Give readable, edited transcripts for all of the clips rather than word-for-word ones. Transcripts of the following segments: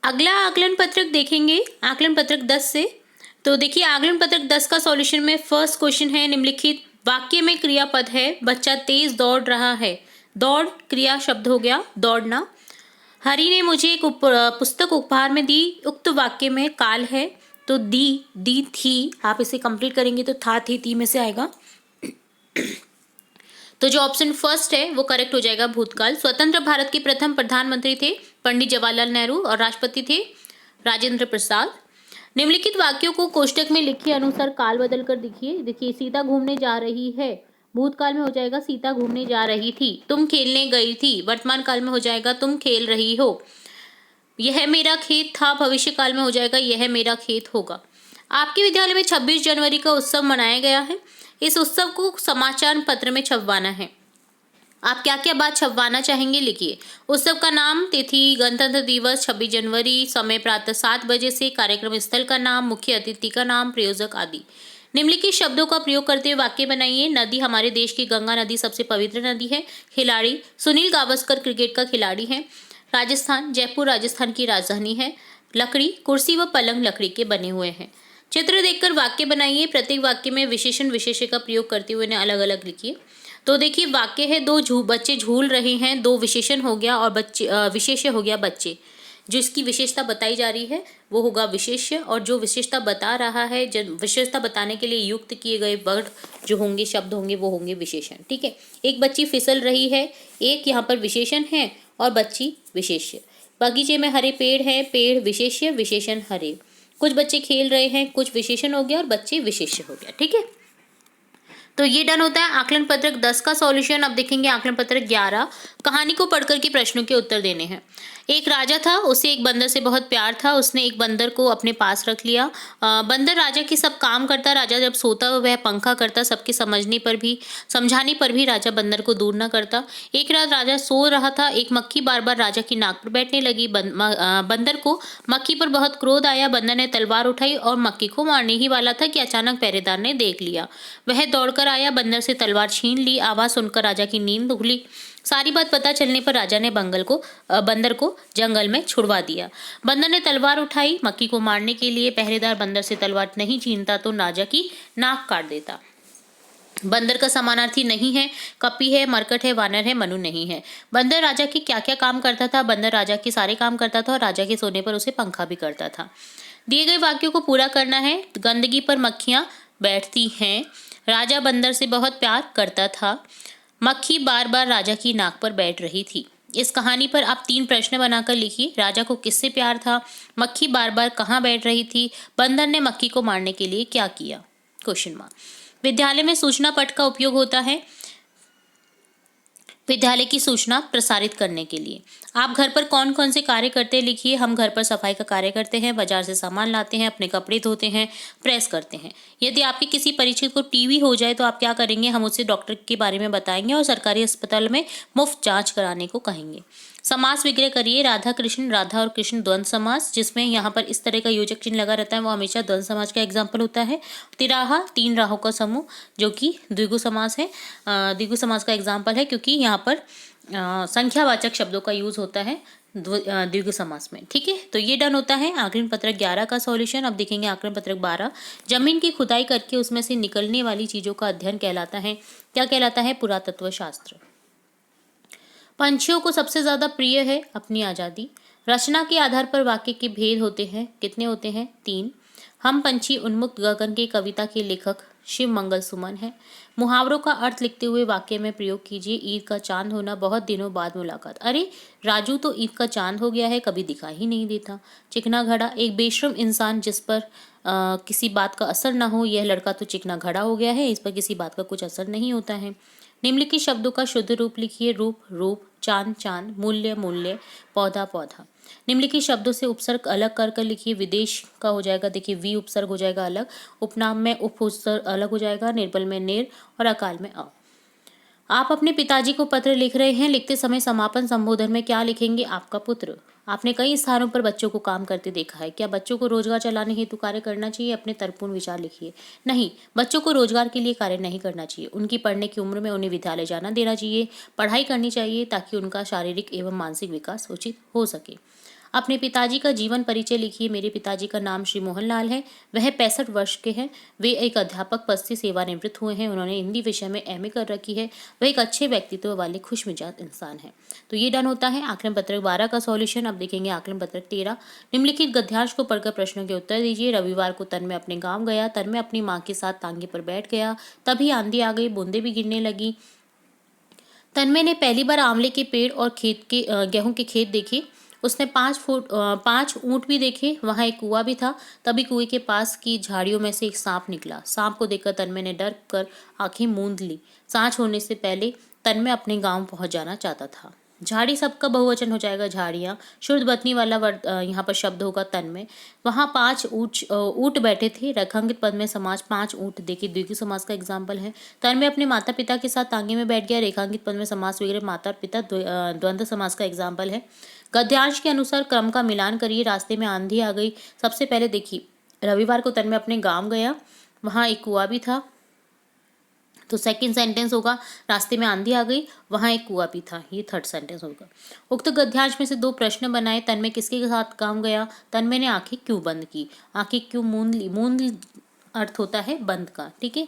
अगला आकलन पत्रक देखेंगे, आकलन पत्रक 10 से। तो देखिए आकलन पत्रक 10 का सॉल्यूशन में फर्स्ट क्वेश्चन है, निम्नलिखित वाक्य में क्रियापद है बच्चा तेज दौड़ रहा है। दौड़ क्रिया शब्द हो गया दौड़ना। हरि ने मुझे एक पुस्तक उपहार में दी। उक्त वाक्य में काल है तो दी थी, आप इसे कंप्लीट करेंगे तो था थी ती में से आएगा। तो जो ऑप्शन फर्स्ट है वो करेक्ट हो जाएगा भूतकाल। स्वतंत्र भारत के प्रथम प्रधानमंत्री थे पंडित जवाहरलाल नेहरू और राष्ट्रपति थे राजेंद्र प्रसाद। निम्नलिखित वाक्यों को कोष्टक में लिखे अनुसार काल बदल कर दिखिए। देखिए सीता घूमने जा रही है, भूतकाल में हो जाएगा सीता घूमने जा रही थी। तुम खेलने गई थी, वर्तमान काल में हो जाएगा तुम खेल रही हो। यह मेरा खेत था, भविष्य काल में हो जाएगा यह मेरा खेत होगा। आपके विद्यालय में 26 जनवरी का उत्सव मनाया गया है। इस उत्सव को समाचार पत्र में छपवाना है। आप क्या क्या बात छपवाना चाहेंगे लिखिए। उत्सव का नाम, तिथि, गणतंत्र दिवस 26 जनवरी, समय प्रातः 7 बजे से, कार्यक्रम स्थल का नाम, मुख्य अतिथि का नाम, प्रयोजक आदि। निम्नलिखित शब्दों का प्रयोग करते हुए वाक्य बनाइए। नदी, हमारे देश की गंगा नदी सबसे पवित्र नदी है। खिलाड़ी, सुनील गावस्कर क्रिकेट का खिलाड़ी है। राजस्थान, जयपुर राजस्थान की राजधानी है। लकड़ी, कुर्सी व पलंग लकड़ी के बने हुए हैं। चित्र देखकर वाक्य बनाइए। प्रत्येक वाक्य में विशेषण विशेष्य का प्रयोग करते हुए इन्हें अलग अलग लिखिए। तो देखिए वाक्य है दो बच्चे झूल रहे हैं, दो विशेषण हो गया और बच्चे विशेष्य हो गया बच्चे। जो इसकी विशेषता बताई जा रही है वो होगा विशेष्य, और जो विशेषता बता रहा है, विशेषता बताने के लिए युक्त किए गए वर्ड जो होंगे, शब्द होंगे, वो होंगे विशेषण। ठीक है, एक बच्ची फिसल रही है, एक यहाँ पर विशेषण है और बच्ची विशेष्य। बगीचे में हरे पेड़ हैं, पेड़ विशेष्य, विशेषण हरे। कुछ बच्चे खेल रहे हैं, कुछ विशेषण हो गया और बच्चे विशेष्य हो गया। ठीक है, तो ये डन होता है आकलन पत्रक 10 का सॉल्यूशन। अब देखेंगे आकलन पत्रक 11। कहानी को पढ़कर के प्रश्नों के उत्तर देने हैं। एक राजा था, उसे एक बंदर से बहुत प्यार था। उसने एक बंदर को अपने पास रख लिया। बंदर राजा की सब काम करता। राजा जब सोता वह पंखा करता। सबके समझाने पर भी राजा बंदर को दूर न करता। एक रात राजा सो रहा था। एक मक्खी बार बार राजा की नाक पर बैठने लगी। बंदर को मक्खी पर बहुत क्रोध आया। बंदर ने तलवार उठाई और मक्खी को मारने ही वाला था कि अचानक पहरेदार ने देख लिया। वह दौड़कर आया, बंदर से तलवार छीन ली। आवाज सुनकर राजा की नींद खुली। सारी बात पता चलने पर राजा ने बंदर को जंगल में छुड़वा दिया। बंदर ने तलवार उठाई मक्खी को मारने के लिए। पहरेदार बंदर से तलवार नहीं छीनता तो राजा की नाक काट देता। बंदर का समानार्थी नहीं है, कपी है, मरकट है, वानर है, मनु नहीं है। बंदर राजा के क्या क्या काम करता था? बंदर राजा के सारे काम करता था और राजा के सोने पर उसे पंखा भी करता था। दिए गए वाक्यों को पूरा करना है। गंदगी पर मक्खियां बैठती हैं। राजा बंदर से बहुत प्यार करता था। मक्खी बार बार राजा की नाक पर बैठ रही थी। इस कहानी पर आप 3 प्रश्न बनाकर लिखिए। राजा को किससे प्यार था? मक्खी बार बार कहाँ बैठ रही थी? बंदर ने मक्खी को मारने के लिए क्या किया? Question mark. विद्यालय में सूचना पट का उपयोग होता है विद्यालय की सूचना प्रसारित करने के लिए। आप घर पर कौन कौन से कार्य करते हैं लिखिए। हम घर पर सफाई का कार्य करते हैं, बाजार से सामान लाते हैं, अपने कपड़े धोते हैं, प्रेस करते हैं। यदि आपके किसी परिचित को टीबी हो जाए तो आप क्या करेंगे? हम उससे डॉक्टर के बारे में बताएंगे और सरकारी अस्पताल में मुफ्त जांच कराने को कहेंगे। समास विग्रह करिए। राधा कृष्ण, राधा और कृष्ण द्वंद्व समास, जिसमें यहाँ पर इस तरह का योजक चिन्ह लगा रहता है, वो हमेशा द्वंद्व समास का एग्जाम्पल होता है। तिराहा, 3 राहों का समूह, जो कि द्विगु समास है। द्विगु समास का एग्जाम्पल है क्योंकि यहाँ पर संख्यावाचक शब्दों का यूज होता है द्विगु समास में। ठीक है, तो ये डन होता है आकलन पत्रक 11 का सॉल्यूशन। अब देखेंगे आकलन पत्रक 12। जमीन की खुदाई करके उसमें से निकलने वाली चीजों का अध्ययन कहलाता है। क्या कहलाता है? पुरातत्व शास्त्र। पंछियों को सबसे ज्यादा प्रिय है अपनी आजादी। रचना के आधार पर वाक्य के भेद होते हैं। कितने होते हैं? 3। हम पंछी उन्मुक्त गगन के कविता के लेखक शिव मंगल सुमन है। मुहावरों का अर्थ लिखते हुए वाक्य में प्रयोग कीजिए। ईद का चांद होना, बहुत दिनों बाद मुलाकात। अरे राजू तो ईद का चांद हो गया है, कभी दिखाई ही नहीं देता। चिकना घड़ा, एक बेशर्म इंसान जिस पर किसी बात का असर ना हो। यह लड़का तो चिकना घड़ा हो गया है, इस पर किसी बात का कुछ असर नहीं होता है। निम्नलिखित शब्दों का शुद्ध रूप लिखिए। रूप रूप, चांद चांद, मूल्य मूल्य, पौधा पौधा। निम्नलिखित शब्दों से उपसर्ग अलग कर कर लिखिए। विदेश का हो जाएगा, देखिए वी उपसर्ग हो जाएगा अलग। उपनाम में उप उपसर्ग अलग हो जाएगा। निर्बल में निर और अकाल में अ। आप अपने पिताजी को पत्र लिख रहे हैं। लिखते समय समापन संबोधन में क्या लिखेंगे? आपका पुत्र। आपने कई स्थानों पर बच्चों को काम करते देखा है। क्या बच्चों को रोजगार चलाने हेतु कार्य करना चाहिए? अपने तर्कपूर्ण विचार लिखिए। नहीं, बच्चों को रोजगार के लिए कार्य नहीं करना चाहिए। उनकी पढ़ने की उम्र में उन्हें विद्यालय जाना देना चाहिए, पढ़ाई करनी चाहिए ताकि उनका शारीरिक एवं मानसिक विकास उचित हो सके। अपने पिताजी का जीवन परिचय लिखिए। मेरे पिताजी का नाम श्री मोहनलाल है। वह 65 वर्ष के हैं। वे एक अध्यापक पद से सेवानिवृत्त हुए हैं। उन्होंने हिंदी विषय में एमए कर रखी है। वह एक अच्छे व्यक्तित्व वाले खुशमिजाज इंसान है। तो ये डन होता है आकलन पत्रक 12 का सॉल्यूशन। अब देखेंगे आकलन पत्रक 13। निम्नलिखित गद्यांश को पढ़कर प्रश्नों के उत्तर दीजिए। रविवार को तन्मय अपने गाँव गया। तन्मय अपनी माँ के साथ तांगे पर बैठ गया। तभी आंधी आ गई, बूंदें भी गिरने लगी। तन्मय ने पहली बार आंवले के पेड़ और गेहूं के खेत देखे। उसने 5 ऊंट भी देखे। वहां एक कुआं भी था। तभी कुएं के पास की झाड़ियों में से एक सांप निकला। सांप को देखकर तन्मय ने डर कर आंखें मूंद ली। सांझ होने से पहले तन्मय अपने गांव पहुंच जाना चाहता था। झाड़ी सबका बहुवचन हो जाएगा, झाड़ियाँ। शुद्ध बथनी वाला यहाँ पर शब्द होगा तन्मय। वहाँ 5 ऊँट बैठे थे। रेखांकित पद में समाज 5 ऊँट देखिए, द्विगु समास का एग्जाम्पल है। तन्मय अपने माता पिता के साथ तांगे में बैठ गया। रेखांकित पद में समास वगैरह माता पिता द्वंद्व समास का एग्जाम्पल है। गद्यांश के अनुसार क्रम का मिलान करिए। रास्ते में आंधी आ गई। सबसे पहले देखिए, रविवार को तन्मय अपने गाँव गया। वहाँ एक कुआं भी था। तो सेकंड सेंटेंस होगा रास्ते में आंधी आ गई, वहां एक कुआं भी था। ये थर्ड सेंटेंस होगा। उक्त गद्यांश में से 2 प्रश्न बनाए। तन्मय किसके साथ काम गया? तन्मय ने आंखें क्यों बंद की? आंखें क्यों मूंद ली? मूंद अर्थ होता है बंद का, ठीक है।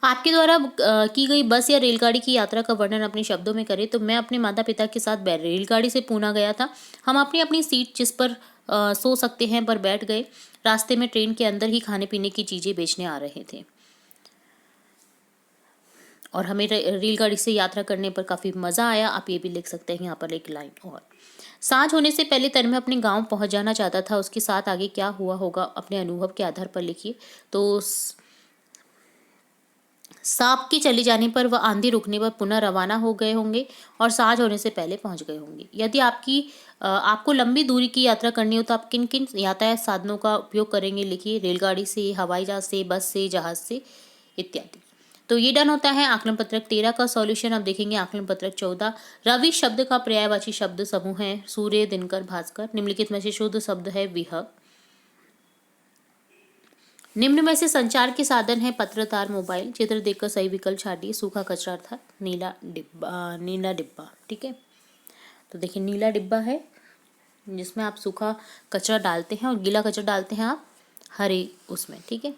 आपके द्वारा की गई बस या रेलगाड़ी की यात्रा का वर्णन अपने शब्दों में करें। तो मैं अपने माता पिता के साथ रेलगाड़ी से पूना गया था। हम अपनी अपनी सीट जिस पर सो सकते हैं पर बैठ गए। रास्ते में ट्रेन के अंदर ही खाने पीने की चीजें बेचने आ रहे थे और हमें रेलगाड़ी से यात्रा करने पर काफी मजा आया। आप ये भी लिख सकते हैं यहाँ पर एक लाइन और। सांझ होने से पहले तन्मय अपने गांव पहुंच जाना चाहता था। उसके साथ आगे क्या हुआ होगा अपने अनुभव के आधार पर लिखिए। तो सांप के चले जाने पर वह आंधी रुकने पर पुनः रवाना हो गए होंगे और सांझ होने से पहले पहुंच गए होंगे। यदि आपको लंबी दूरी की यात्रा करनी हो तो आप किन किन यातायात साधनों का उपयोग करेंगे लिखिए। रेलगाड़ी से, हवाई जहाज से, बस से, जहाज से इत्यादि। तो ये डन होता है आकलन पत्रक 13 का सॉल्यूशन। अब देखेंगे आकलन पत्रक 14। रवि शब्द का पर्यायवाची शब्द समूह है सूर्य, दिनकर, भास्कर। निम्नलिखित में से शुद्ध शब्द है विहग। निम्न में से संचार के साधन है पत्र, तार, मोबाइल। चित्र देखकर सही विकल्प छाटिए। सूखा कचरा अर्थात नीला डिब्बा, ठीक है। तो देखिए नीला डिब्बा है जिसमें आप सूखा कचरा डालते हैं और गीला कचरा डालते हैं आप हरे उसमें, ठीक है।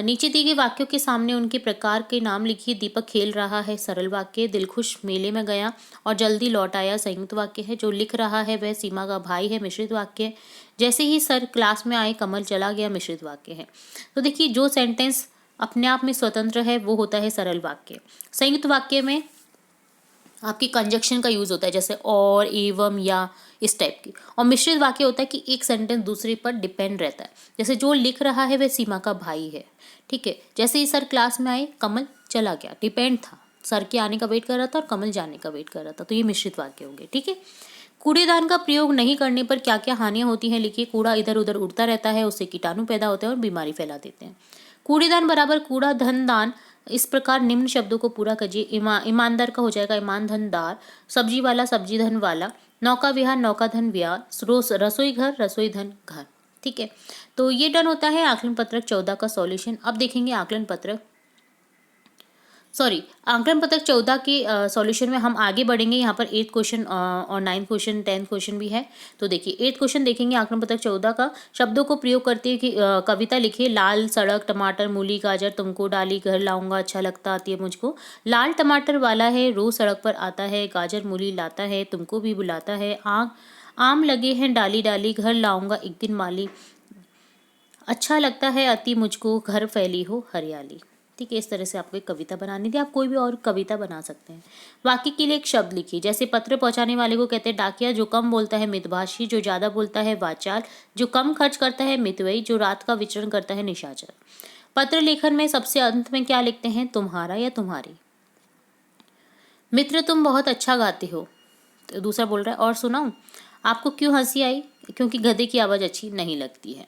नीचे दिए गए वाक्यों के सामने उनके प्रकार के नाम लिखिए। दीपक खेल रहा है, सरल वाक्य। दिलखुश मेले में गया और जल्दी लौट आया, संयुक्त वाक्य है। जो लिख रहा है वह सीमा का भाई है, मिश्रित वाक्य। जैसे ही सर क्लास में आए, कमल चला गया, मिश्रित वाक्य है। तो देखिए जो सेंटेंस अपने आप में स्वतंत्र है वो होता है सरल वाक्य। संयुक्त वाक्य में आपकी कंजक्शन का यूज होता है, जैसे और, एवं, या, इस टाइप की। और मिश्रित वाक्य होता है कि एक सेंटेंस दूसरे पर डिपेंड रहता है। जैसे जो लिख रहा है वह सीमा का भाई है, ठीक है। जैसे ही सर क्लास में आए, कमल चला गया, डिपेंड था। सर के आने का वेट कर रहा था और कमल जाने का वेट कर रहा था। तो ये मिश्रित वाक्य होंगे, ठीक है। कूड़ेदान का प्रयोग नहीं करने पर क्या क्या हानियां होती हैं लिखिए। कूड़ा इधर उधर उड़ता रहता है, उससे कीटाणु पैदा होते हैं और बीमारी फैला देते हैं। कूड़ेदान बराबर कूड़ा धन दान। इस प्रकार निम्न शब्दों को पूरा कीजिए। ईमानदार का हो जाएगा ईमान धन दार। सब्जी वाला सब्जी धन वाला। नौका विहार नौका धन विहार। रसोई घर रसोई धन घर, ठीक है। तो ये डन होता है आकलन पत्रक 14 का सॉल्यूशन। अब देखेंगे आकलन पत्रक 14 के सॉल्यूशन में हम आगे बढ़ेंगे। यहाँ पर 8th क्वेश्चन और 9th क्वेश्चन 10th क्वेश्चन भी है। तो देखिए 8th क्वेश्चन देखेंगे आकलन पत्रक 14 का। शब्दों को प्रयोग करते हुए कविता लिखिए। लाल सड़क, टमाटर, मूली, गाजर, तुमको डाली, घर लाऊंगा, अच्छा लगता, आती है मुझको। लाल टमाटर वाला है, रोज सड़क पर आता है। गाजर मूली लाता है, तुमको भी बुलाता है। आम लगे हैं डाली डाली, घर लाऊंगा एक दिन माली, अच्छा लगता है अति मुझको, घर फैली हो हरियाली, ठीक है। इस तरह से आपको एक कविता बनानी थी। आप कोई भी और कविता बना सकते हैं। वाक्य के लिए एक शब्द लिखिए। जैसे पत्र पहुंचाने वाले को कहते हैं डाकिया। जो कम बोलता है मितभाषी। जो ज्यादा बोलता है वाचाल। जो कम खर्च करता है मितव्ययी। जो रात का विचरण करता है निशाचर। पत्र लेखन में सबसे अंत में क्या लिखते हैं? तुम्हारा या तुम्हारी। मित्र तुम बहुत अच्छा गाते हो। तो दूसरा बोल रहा है और सुनाऊं? आपको क्यों हंसी आई? क्योंकि गधे की आवाज अच्छी नहीं लगती है,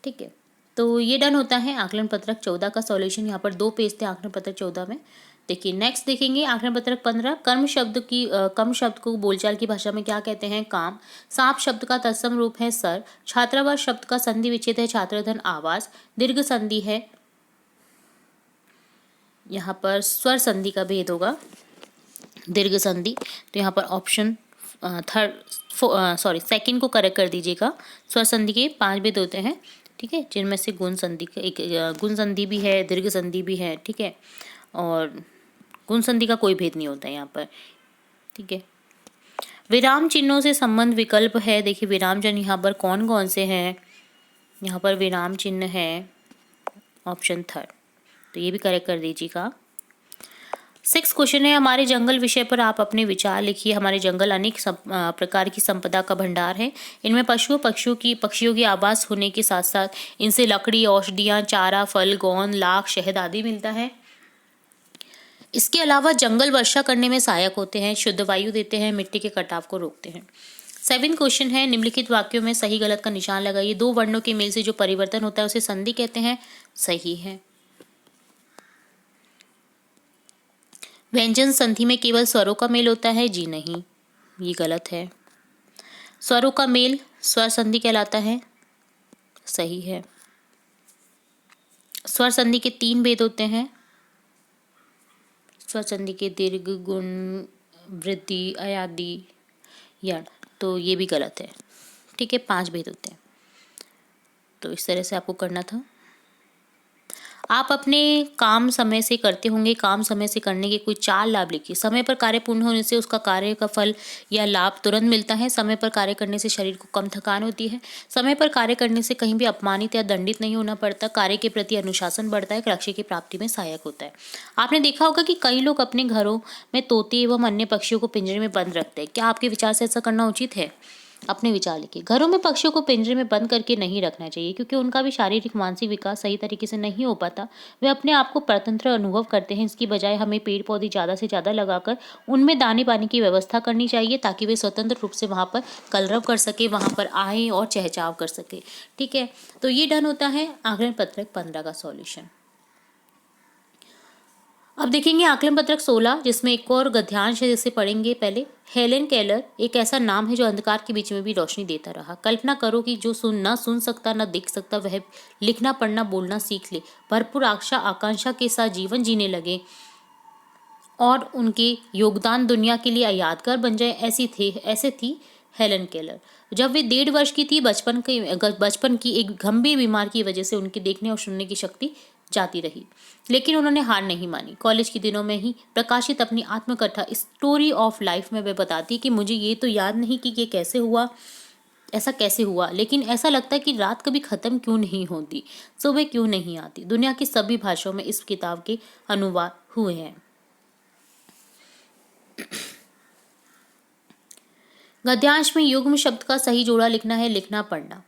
ठीक है। तो ये डन होता है आकलन पत्रक 14 का सॉल्यूशन। यहाँ पर 2 पेज थे आकलन पत्रक 14 में। देखिए नेक्स्ट देखेंगे आकलन पत्रक 15। कम शब्द को बोलचाल की भाषा में क्या कहते हैं? काम। सांप शब्द का तत्सम रूप है सर। छात्रावास शब्द का संधि विच्छेद है छात्रधन आवास। दीर्घ संधि है, यहाँ पर स्वर संधि का भेद होगा। दीर्घ संधि। तो यहाँ पर ऑप्शन सेकंड को करेक्ट कर दीजिएगा। स्वर संधि के 5 भेद होते हैं, ठीक है, जिनमें से गुण संधि का एक गुण संधि भी है, दीर्घ संधि भी है, ठीक है, और गुण संधि का कोई भेद नहीं होता है यहाँ पर, ठीक है। विराम चिन्हों से संबंध विकल्प है। देखिए विराम चिन्ह यहाँ पर कौन कौन से हैं। यहाँ पर विराम चिन्ह है ऑप्शन थर्ड, तो ये भी करेक्ट कर दीजिएगा। 6 क्वेश्चन है, हमारे जंगल विषय पर आप अपने विचार लिखिए। हमारे जंगल अनेक प्रकार की संपदा का भंडार है। इनमें पक्षियों की आवास होने के साथ साथ इनसे लकड़ी, औषधियाँ, चारा, फल, गोंद, लाख, शहद आदि मिलता है। इसके अलावा जंगल वर्षा करने में सहायक होते हैं, शुद्ध वायु देते हैं, मिट्टी के कटाव को रोकते हैं। 7 क्वेश्चन है, निम्नलिखित वाक्यों में सही गलत का निशान लगाइए। 2 वर्णों के मेल से जो परिवर्तन होता है उसे संधि कहते हैं। सही है। व्यंजन संधि में केवल स्वरों का मेल होता है। जी नहीं, ये गलत है। स्वरों का मेल स्वर संधि कहलाता है। सही है। स्वर संधि के 3 भेद होते हैं। स्वर संधि के दीर्घ, गुण, वृद्धि, अयादि, यण, तो ये भी गलत है, ठीक है। 5 भेद होते हैं। तो इस तरह से आपको करना था। आप अपने काम समय से करते होंगे। काम समय से करने के कोई 4 लाभ लिखिए। समय पर कार्य पूर्ण होने से उसका कार्य का फल या लाभ तुरंत मिलता है। समय पर कार्य करने से शरीर को कम थकान होती है। समय पर कार्य करने से कहीं भी अपमानित या दंडित नहीं होना पड़ता। कार्य के प्रति अनुशासन बढ़ता है। लक्ष्य की प्राप्ति में सहायक होता है। आपने देखा होगा कि कई लोग अपने घरों में तोते एवं अन्य पक्षियों को पिंजरे में बंद रखते हैं। क्या आपके विचार से ऐसा करना उचित है? अपने विचार लिखिए। घरों में पक्षियों को पिंजरे में बंद करके नहीं रखना चाहिए, क्योंकि उनका भी शारीरिक मानसिक विकास सही तरीके से नहीं हो पाता। वे अपने आप को परतंत्र अनुभव करते हैं। इसकी बजाय हमें पेड़ पौधे ज़्यादा से ज़्यादा लगाकर उनमें दाने पानी की व्यवस्था करनी चाहिए, ताकि वे स्वतंत्र रूप से वहाँ पर कलरव कर सके, वहाँ पर आए और चहचाव कर सके, ठीक है। तो ये डन होता है आकलन पत्रक 15 का सॉल्यूशन। अब देखेंगे आकलन पत्रक 16, जिसमें एक और गद्यांश है, जिसे पढ़ेंगे। पहले, हेलेन केलर एक ऐसा नाम है जो अंधकार के बीच में भी रोशनी देता रहा। कल्पना करो कि जो न सुन सकता न देख सकता, वह लिखना पढ़ना बोलना सीख ले, भरपूर आशा आकांक्षा के साथ जीवन जीने लगे और उनके योगदान दुनिया के लिए यादगार बन जाए। ऐसे थी हेलेन केलर। जब वे 1.5 वर्ष की थी, बचपन की एक गंभीर बीमारी की वजह से उनकी देखने और सुनने की शक्ति जाती रही, लेकिन उन्होंने हार नहीं मानी। कॉलेज के दिनों में ही प्रकाशित अपनी आत्मकथा स्टोरी ऑफ लाइफ में वे बताती है कि मुझे ये तो याद नहीं कि ये कैसे हुआ, ऐसा कैसे हुआ, लेकिन ऐसा लगता है कि रात कभी खत्म क्यों नहीं होती, सुबह क्यों नहीं आती। दुनिया की सभी भाषाओं में इस किताब के अनुवाद हुए हैं। गद्यांश में युग्म शब्द का सही जोड़ा लिखना है। लिखना पढ़ना।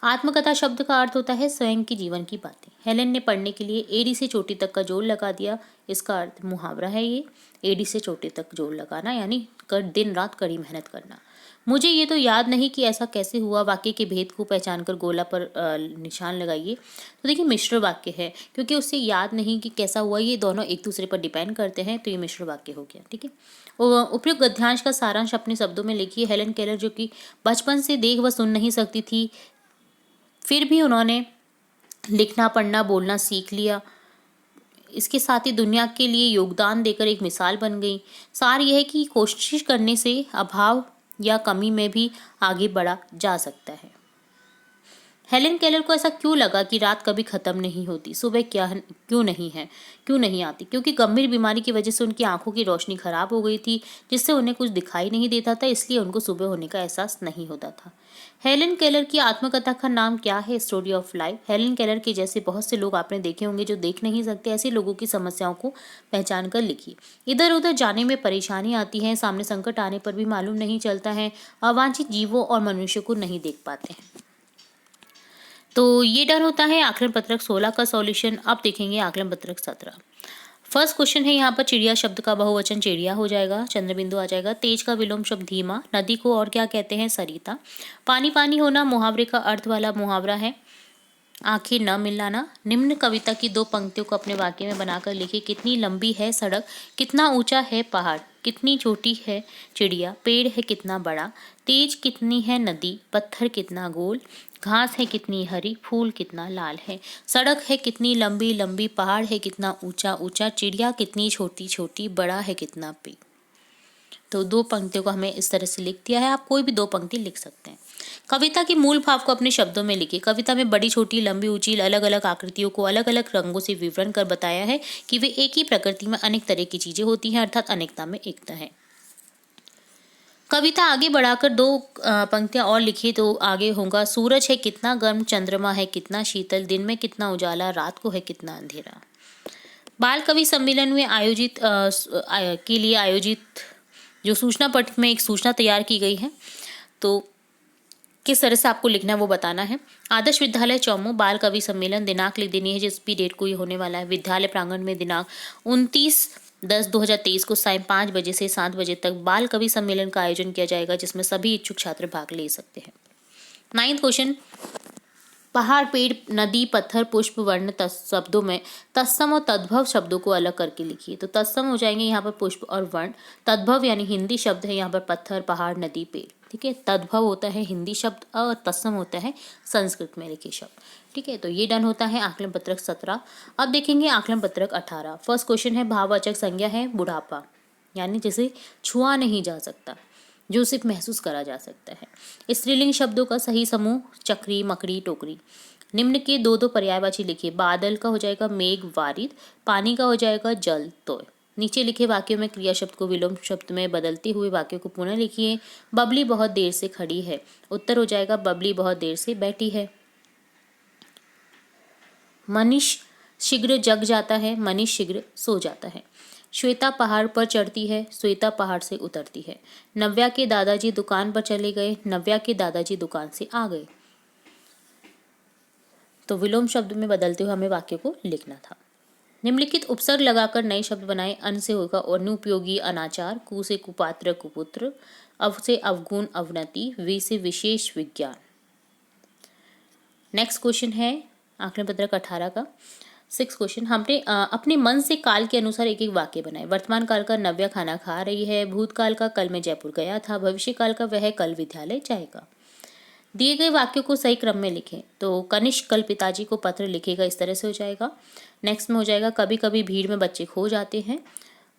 आत्मकथा शब्द का अर्थ होता है स्वयं की जीवन की बातें। हेलेन ने पढ़ने के लिए एड़ी से चोटी तक का जोड़ लगा दिया। इसका अर्थ मुहावरा है ये, एड़ी से चोटी तक जोड़ लगाना, यानी दिन रात कड़ी मेहनत करना। मुझे ये तो याद नहीं कि ऐसा कैसे हुआ, वाक्य के भेद को पहचान कर गोला पर निशान लगाइए। तो देखिए मिश्र वाक्य है, क्योंकि उससे याद नहीं कि कैसा हुआ, ये दोनों एक दूसरे पर डिपेंड करते हैं, तो ये मिश्र वाक्य हो गया, ठीक है। उपयुक्त गद्यांश का सारांश अपने शब्दों में लिखिए। हेलेन केलर, जो कि बचपन से देख व सुन नहीं सकती थी, फिर भी उन्होंने लिखना पढ़ना बोलना सीख लिया। इसके साथ ही दुनिया के लिए योगदान देकर एक मिसाल बन गई। सार यह है कि कोशिश करने से अभाव या कमी में भी आगे बढ़ा जा सकता है। हेलेन केलर को ऐसा क्यों लगा कि रात कभी खत्म नहीं होती, सुबह क्यों नहीं आती? क्योंकि गंभीर बीमारी की वजह से उनकी आंखों की रोशनी खराब हो गई थी, जिससे उन्हें कुछ दिखाई नहीं देता था, इसलिए उनको सुबह होने का एहसास नहीं होता था। हेलेन केलर की आत्मकथा का नाम क्या है? Story of life. Helen Keller के जैसे बहुत से लोग आपने देखे होंगे जो देख नहीं सकते। ऐसे लोगों की समस्याओं को पहचान कर लिखिए। इधर उधर जाने में परेशानी आती है, सामने संकट आने पर भी मालूम नहीं चलता है, अवांछित जीवों और मनुष्य को नहीं देख पाते हैं। तो ये डन होता है आकलन पत्रक 16 का सॉल्यूशन। अब देखेंगे आकलन पत्रक 17। फर्स्ट क्वेश्चन है, यहाँ पर चिड़िया शब्द का बहुवचन चिड़िया हो जाएगा, चंद्रबिंदु आ जाएगा। तेज का विलोम शब्द धीमा। नदी को और क्या कहते हैं? सरिता। पानी पानी होना मुहावरे का अर्थ वाला मुहावरा है। आंखें न मिलाना। निम्न कविता की 2 पंक्तियों को अपने वाक्य में बनाकर लिखिए। कितनी लंबी है सड़क, कितना ऊंचा है पहाड़, कितनी छोटी है चिड़िया, पेड़ है कितना बड़ा, तेज कितनी है नदी, पत्थर कितना गोल, घास है कितनी हरी, फूल कितना लाल है, सड़क है कितनी लंबी लंबी, पहाड़ है कितना ऊंचा ऊंचा, चिड़िया कितनी छोटी छोटी, बड़ा है कितना पेड़। तो 2 पंक्तियों को हमें इस तरह से लिख दिया है। आप कोई भी 2 पंक्ति लिख सकते हैं। कविता के मूल भाव को अपने शब्दों में लिखिए। कविता में बड़ी, छोटी, लंबी, ऊंची अलग अलग आकृतियों को अलग अलग रंगों से विवरण कर बताया है कि वे एक ही प्रकृति में अनेक तरह की चीजें होती हैं, अर्थात अनेकता में एकता है। कविता आगे बढ़ाकर 2 पंक्तियां और लिखिए तो आगे होगा, सूरज है कितना गर्म, चंद्रमा है कितना शीतल, दिन में कितना उजाला, रात को है कितना अंधेरा। बाल कवि सम्मेलन में के लिए आयोजित जो सूचना पट में एक सूचना तैयार की गई है, तो किस तरह से आपको लिखना है वो बताना है। आदर्श विद्यालय चौमू बाल कवि सम्मेलन दिनांक लिख देनी है, जिस भी डेट को ये होने वाला है। विद्यालय प्रांगण में दिनांक 29/10/2023 को सायं 5 बजे से 7 बजे तक बाल कवि सम्मेलन का आयोजन किया जाएगा, जिसमें सभी इच्छुक छात्र भाग ले सकते हैं। 9th क्वेश्चन, पहाड़, पेड़, नदी, पत्थर, पुष्प, वर्ण शब्दों में तत्सम और तद्भव शब्दों को अलग करके लिखिए। तो तत्सम हो जाएंगे यहाँ पर पुष्प और वर्ण, तद्भव यानी हिंदी शब्द है यहाँ पर पत्थर, पहाड़, नदी, पेड़। ठीक है, तद्भव होता है हिंदी शब्द और तत्सम होता है संस्कृत में लिखे शब्द। ठीक है, तो ये डन होता है आकलन पत्रक 17। अब देखेंगे आकलन पत्रक 18। फर्स्ट क्वेश्चन है, भाववाचक संज्ञा है बुढ़ापा, यानी जिसे छुआ नहीं जा सकता, जो सिर्फ महसूस करा जा सकता है। स्त्रीलिंग शब्दों का सही समूह चक्री, मकड़ी, टोकरी। निम्न के 2 पर्यायवाची लिखिए। बादल का हो जाएगा मेघ, वारिद। पानी का हो जाएगा जल, तोय। नीचे लिखे वाक्यों में क्रिया शब्द को विलोम शब्द में बदलते हुए वाक्यों को पुनः लिखिए। बबली बहुत देर से खड़ी है। उत्तर हो जाएगा बबली बहुत देर से बैठी है। मनीष शीघ्र जग जाता है, मनीष शीघ्र सो जाता है। श्वेता पहाड़ पर चढ़ती है, श्वेता पहाड़ से उतरती है। नव्या के दादाजी दुकान पर चले गए, नव्या के दादाजी दुकान से आ गए। तो विलोम शब्द में बदलते हुए हमें वाक्य को लिखना था। निम्नलिखित उपसर्ग लगाकर नए शब्द बनाए। अन से होगा अनुपयोगी, अनाचार। कु से कुपात्र, कुपुत्र। अव से अवगुण, अवनति। वी से विशेष, विज्ञान। नेक्स्ट क्वेश्चन है आकलन पत्रक 18 का 6 क्वेश्चन। हमने अपने मन से काल के अनुसार एक एक वाक्य बनाए। वर्तमान काल का नव्या खाना खा रही है, भूतकाल का कल मैं जयपुर गया था, भविष्य काल का वह कल विद्यालय जाएगा। दिए गए वाक्यों को सही क्रम में लिखें। तो कनिष्क कल पिताजी को पत्र लिखेगा, इस तरह से हो जाएगा। नेक्स्ट में हो जाएगा कभी कभी भीड़ में बच्चे खो जाते हैं।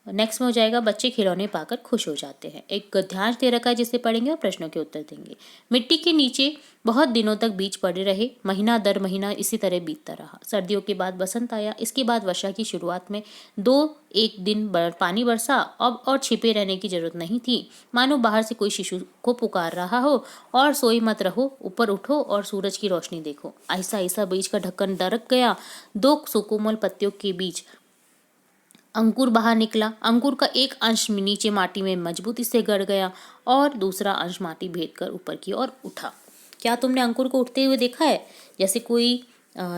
नेक्स्ट में हो जाएगा बच्चे खिलौने पाकर खुश हो जाते हैं। एक गद्यांश दे रखा है जिसे पढ़ेंगे और प्रश्नों के उत्तर देंगे। मिट्टी के नीचे बहुत दिनों तक बीज पड़े रहे, महीना दर महीना इसी तरह बीतता रहा। सर्दियों के बाद बसंत आया, इसके बाद वर्षा की शुरुआत में 2-1 दिन पानी बरसा। अब और छिपे रहने की जरूरत नहीं थी, मानो बाहर से कोई शिशु को पुकार रहा हो। और सोई मत रहो, ऊपर उठो और सूरज की रोशनी देखो। ऐसा ऐसा बीज का ढक्कन दरक गया, 2 सुकोमल पत्तियों के बीच अंकुर बाहर निकला। अंकुर का एक अंश नीचे माटी में मजबूती से गड़ गया और दूसरा अंश माटी भेद कर ऊपर की ओर उठा। क्या तुमने अंकुर को उठते हुए देखा है? जैसे कोई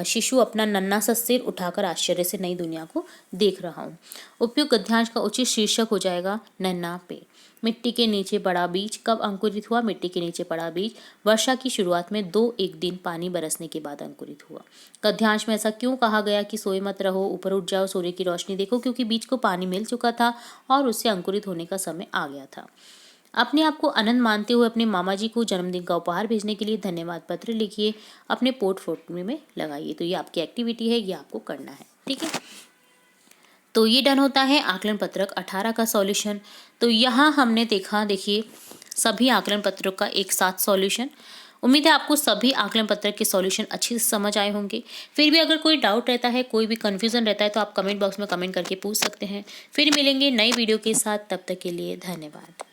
शिशु अपना नन्हा सा सिर उठाकर आश्चर्य से नई दुनिया को देख रहा हूँ। उपयुक्त गद्यांश का उचित शीर्षक हो जाएगा नन्हा पेड़। मिट्टी के नीचे पड़ा बीज कब अंकुरित हुआ? मिट्टी के नीचे पड़ा बीज वर्षा की शुरुआत में 2-1 दिन पानी बरसने के बाद अंकुरित हुआ। गद्यांश में ऐसा क्यों कहा गया कि सोए मत रहो, ऊपर उठ जाओ, सूर्य की रोशनी देखो? क्योंकि बीज को पानी मिल चुका था और उससे अंकुरित होने का समय आ गया था। अपने आप को आनंद मानते हुए अपने मामा जी को जन्मदिन का उपहार भेजने के लिए धन्यवाद पत्र लिखिए, अपने पोर्टफोलियो में लगाइए। तो ये आपकी एक्टिविटी है, ये आपको करना है। ठीक है, तो ये डन होता है आकलन पत्रक 18 का सॉल्यूशन। तो यहाँ हमने देखा, देखिए सभी आकलन पत्रक का एक साथ सॉल्यूशन। उम्मीद है आपको सभी आकलन पत्रक के सॉल्यूशन अच्छे से समझ आए होंगे। फिर भी अगर कोई डाउट रहता है, कोई भी कन्फ्यूजन रहता है, तो आप कमेंट बॉक्स में कमेंट करके पूछ सकते हैं। फिर मिलेंगे नई वीडियो के साथ, तब तक के लिए धन्यवाद।